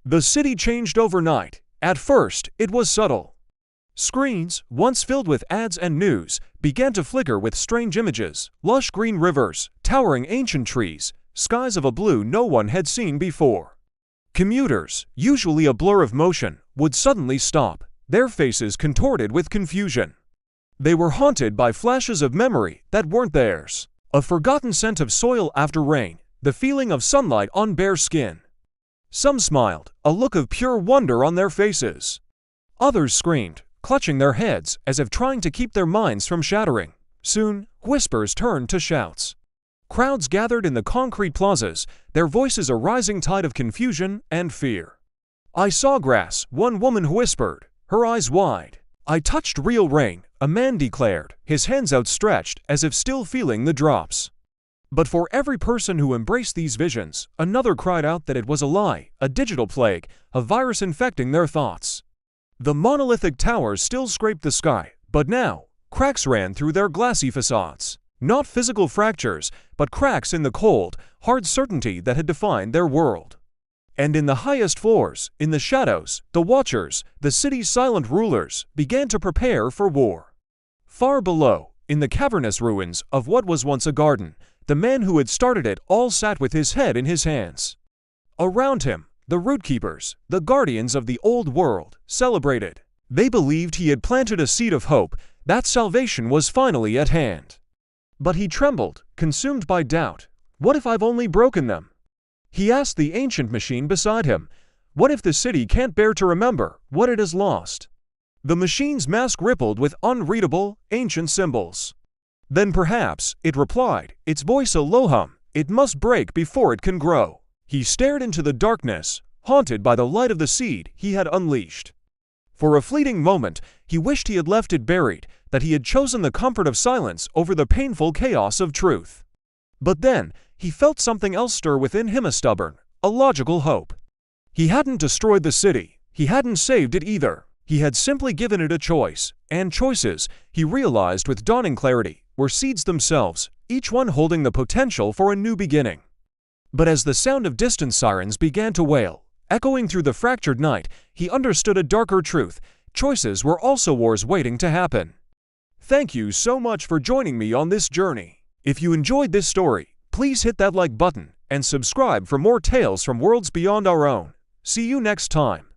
The city changed overnight. At first, it was subtle. Screens, once filled with ads and news, began to flicker with strange images: lush green rivers, towering ancient trees, skies of a blue no one had seen before. Commuters, usually a blur of motion, would suddenly stop, their faces contorted with confusion. They were haunted by flashes of memory that weren't theirs. A forgotten scent of soil after rain, the feeling of sunlight on bare skin. Some smiled, a look of pure wonder on their faces. Others screamed, clutching their heads as if trying to keep their minds from shattering. Soon, whispers turned to shouts. Crowds gathered in the concrete plazas, their voices a rising tide of confusion and fear. "I saw grass," one woman whispered, her eyes wide. "I touched real rain," a man declared, his hands outstretched as if still feeling the drops. But for every person who embraced these visions, another cried out that it was a lie, a digital plague, a virus infecting their thoughts. The monolithic towers still scraped the sky, but now, cracks ran through their glassy facades. Not physical fractures, but cracks in the cold, hard certainty that had defined their world. And in the highest floors, in the shadows, the watchers, the city's silent rulers, began to prepare for war. Far below, in the cavernous ruins of what was once a garden, the man who had started it all sat with his head in his hands. Around him, the root keepers, the guardians of the old world, celebrated. They believed he had planted a seed of hope, that salvation was finally at hand. But he trembled, consumed by doubt. What if I've only broken them? He asked the ancient machine beside him, what if the city can't bear to remember what it has lost? The machine's mask rippled with unreadable, ancient symbols. Then perhaps, it replied, its voice a low hum, it must break before it can grow. He stared into the darkness, haunted by the light of the seed he had unleashed. For a fleeting moment, he wished he had left it buried, that he had chosen the comfort of silence over the painful chaos of truth. But then, he felt something else stir within him, a stubborn, a logical hope. He hadn't destroyed the city, he hadn't saved it either. He had simply given it a choice, and choices, he realized with dawning clarity, were seeds themselves, each one holding the potential for a new beginning. But as the sound of distant sirens began to wail, echoing through the fractured night, he understood a darker truth: choices were also wars waiting to happen. Thank you so much for joining me on this journey. If you enjoyed this story, please hit that like button and subscribe for more tales from worlds beyond our own. See you next time.